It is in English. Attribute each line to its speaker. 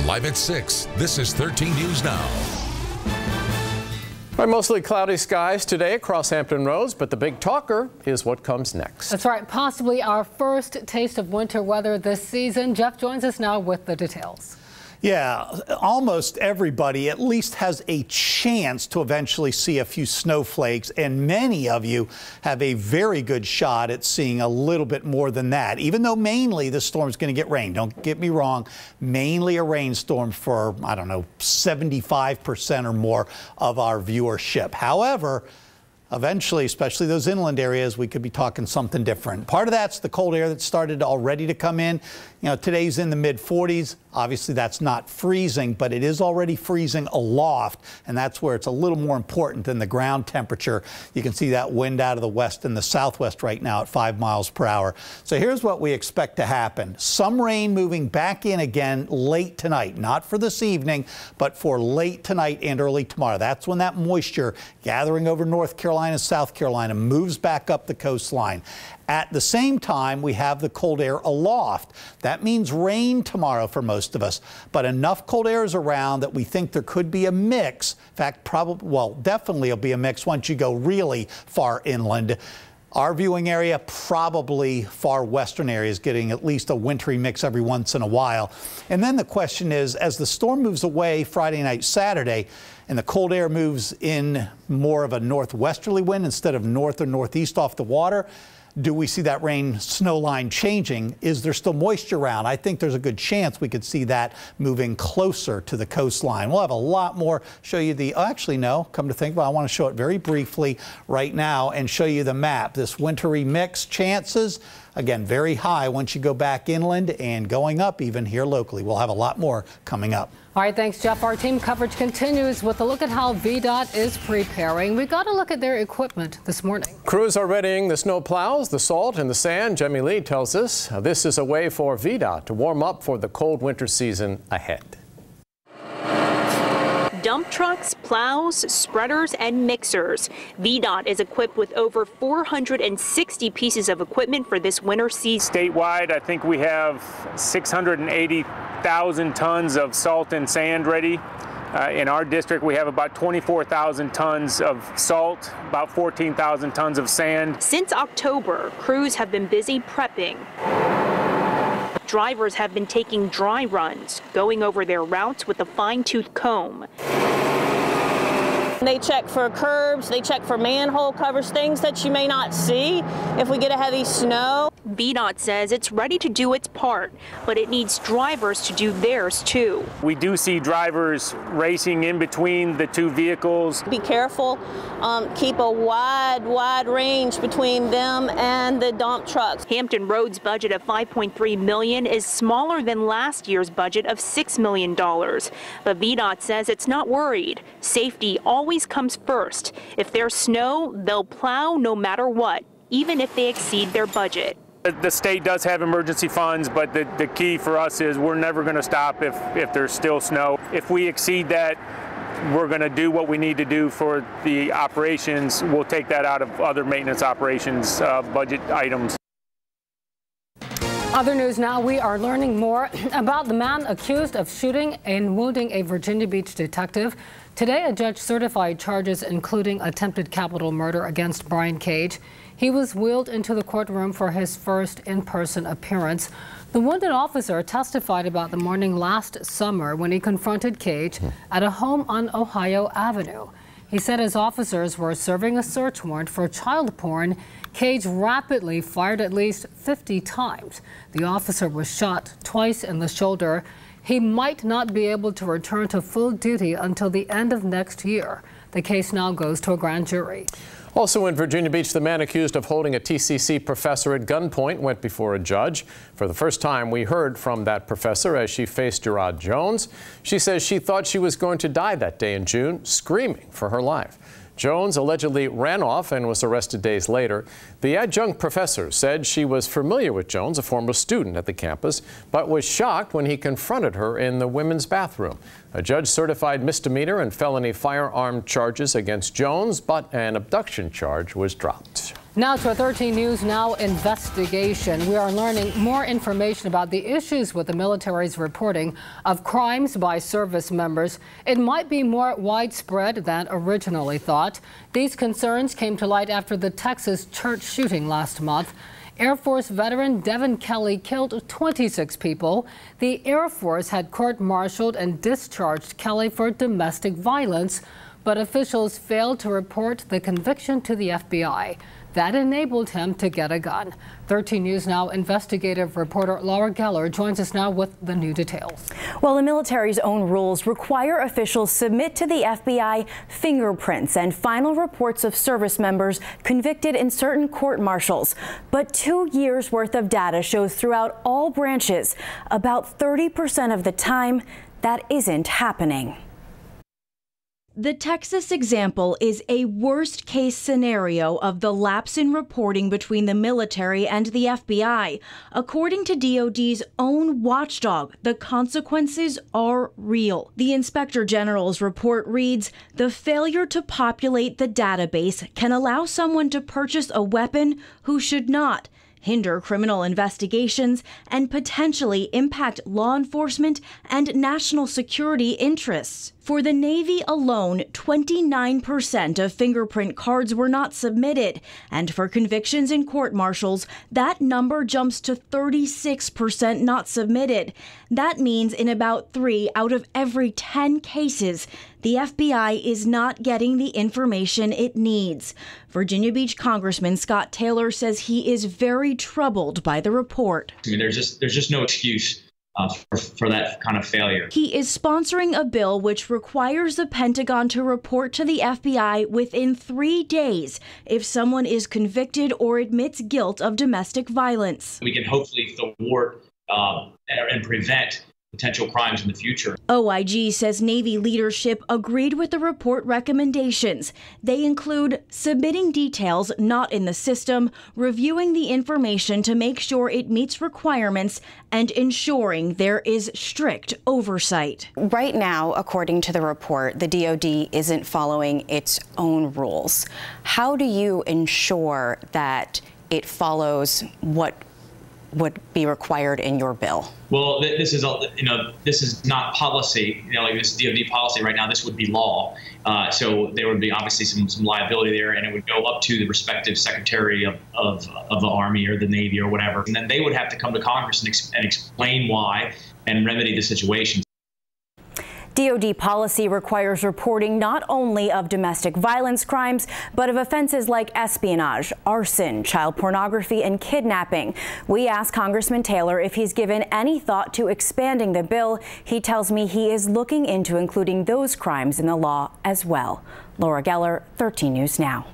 Speaker 1: live at 6. This is 13 News Now.
Speaker 2: Mostly cloudy skies today across Hampton Roads, but the big talker is what comes next.
Speaker 3: That's right, possibly our first taste of winter weather this season. Jeff joins us now with the details.
Speaker 4: Yeah, almost everybody at least has a chance to eventually see a few snowflakes, and many of you have a very good shot at seeing a little bit more than that, even though mainly the storm's going to get rain. Don't get me wrong, mainly a rainstorm for, I don't know, 75% or more of our viewership. However, eventually, especially those inland areas, we could be talking something different. Part of that's the cold air that started already to come in. You know, today's in the mid-40s. Obviously, that's not freezing, but it is already freezing aloft, and that's where it's a little more important than the ground temperature. You can see that wind out of the west and the southwest right now at 5 miles per hour. So here's what we expect to happen. Some rain moving back in again late tonight, not for this evening, but for late tonight and early tomorrow. That's when that moisture gathering over North Carolina, South Carolina moves back up the coastline. At the same time, we have the cold air aloft. That means rain tomorrow for most of us, but enough cold air is around that we think there could be a mix. In fact, definitely it'll be a mix once you go really far inland. Our viewing area, probably far western areas, getting at least a wintry mix every once in a while. And then the question is, as the storm moves away Friday night, Saturday, and the cold air moves in more of a northwesterly wind instead of north or northeast off the water, do we see that rain snow line changing? Is there still moisture around? I think there's a good chance we could see that moving closer to the coastline. We'll have a lot more. Show you the, actually no, come to think about it, I want to show it very briefly right now and show you the map. This wintry mix chances, again, very high once you go back inland and going up even here locally. We'll have a lot more coming up.
Speaker 3: All right, thanks, Jeff. Our team coverage continues with a look at how VDOT is preparing. We got a look at their equipment this morning.
Speaker 2: Crews are readying the snow plows, the salt, and the sand. Jemmy Lee tells us this is a way for VDOT to warm up for the cold winter season ahead.
Speaker 5: Dump trucks, plows, spreaders, and mixers. VDOT is equipped with over 460 pieces of equipment for this winter season.
Speaker 6: Statewide, I think we have 680,000 tons of salt and sand ready. In our district, we have about 24,000 tons of salt, about 14,000 tons of sand.
Speaker 5: Since October, crews have been busy prepping. Drivers have been taking dry runs, going over their routes with a fine-tooth comb.
Speaker 7: They check for curbs, they check for manhole covers, things that you may not see if we get a heavy snow.
Speaker 5: VDOT says it's ready to do its part, but it needs drivers to do theirs too.
Speaker 6: We do see drivers racing in between the two vehicles.
Speaker 7: Be careful, keep a wide range between them and the dump trucks.
Speaker 5: Hampton Roads' budget of $5.3 million is smaller than last year's budget of $6 million. But VDOT says it's not worried. Safety always comes first. If there's snow, they'll plow no matter what, even if they exceed their budget.
Speaker 6: The state does have emergency funds, but the key for us is we're never going to stop if there's still snow. If we exceed that, we're going to do what we need to do for the operations. We'll take that out of other maintenance operations budget items.
Speaker 3: Other news now, we are learning more about the man accused of shooting and wounding a Virginia Beach detective. Today, a judge certified charges including attempted capital murder against Brian Cage. He was wheeled into the courtroom for his first in-person appearance. The wounded officer testified about the morning last summer when he confronted Cage at a home on Ohio Avenue. He said as officers were serving a search warrant for child porn, Cage rapidly fired at least 50 times. The officer was shot twice in the shoulder. He might not be able to return to full duty until the end of next year. The case now goes to a grand jury.
Speaker 2: Also in Virginia Beach, the man accused of holding a TCC professor at gunpoint went before a judge. For the first time, we heard from that professor as she faced Gerard Jones. She says she thought she was going to die that day in June, screaming for her life. Jones allegedly ran off and was arrested days later. The adjunct professor said she was familiar with Jones, a former student at the campus, but was shocked when he confronted her in the women's bathroom. A judge certified misdemeanor and felony firearm charges against Jones, but an abduction charge was dropped.
Speaker 3: Now to a 13 News Now investigation. We are learning more information about the issues with the military's reporting of crimes by service members. It might be more widespread than originally thought. These concerns came to light after the Texas church shooting last month. Air Force veteran Devin Kelly killed 26 people. The Air Force had court-martialed and discharged Kelly for domestic violence, but officials failed to report the conviction to the FBI. That enabled him to get a gun. 13 News Now investigative reporter Laura Geller joins us now with the new details.
Speaker 8: Well, the military's own rules require officials submit to the FBI fingerprints and final reports of service members convicted in certain court-martials. But 2 years' worth of data shows throughout all branches, about 30% of the time, that isn't happening. The Texas example is a worst-case scenario of the lapse in reporting between the military and the FBI. According to DOD's own watchdog, the consequences are real. The Inspector General's report reads, "The failure to populate the database can allow someone to purchase a weapon who should not, hinder criminal investigations, and potentially impact law enforcement and national security interests." For the Navy alone, 29% of fingerprint cards were not submitted, and for convictions in court-martials, that number jumps to 36% not submitted. That means in about 3 out of every 10 cases, the FBI is not getting the information it needs. Virginia Beach Congressman Scott Taylor says he is very troubled by the report.
Speaker 9: I mean, there's just no excuse for that kind of failure.
Speaker 8: He is sponsoring a bill which requires the Pentagon to report to the FBI within 3 days if someone is convicted or admits guilt of domestic violence.
Speaker 9: We can hopefully thwart and prevent potential crimes in the future.
Speaker 8: OIG says Navy leadership agreed with the report recommendations. They include submitting details not in the system, reviewing the information to make sure it meets requirements, and ensuring there is strict oversight.
Speaker 10: Right now, according to the report, the DOD isn't following its own rules. How do you ensure that it follows what would be required in your bill?
Speaker 9: Well, this is not policy. Like this DOD policy right now. This would be law. So there would be obviously some liability there, and it would go up to the respective Secretary of the Army or the Navy or whatever, and then they would have to come to Congress and explain why and remedy the situation.
Speaker 8: DOD policy requires reporting not only of domestic violence crimes, but of offenses like espionage, arson, child pornography, and kidnapping. We asked Congressman Taylor if he's given any thought to expanding the bill. He tells me he is looking into including those crimes in the law as well. Laura Geller, 13 News Now.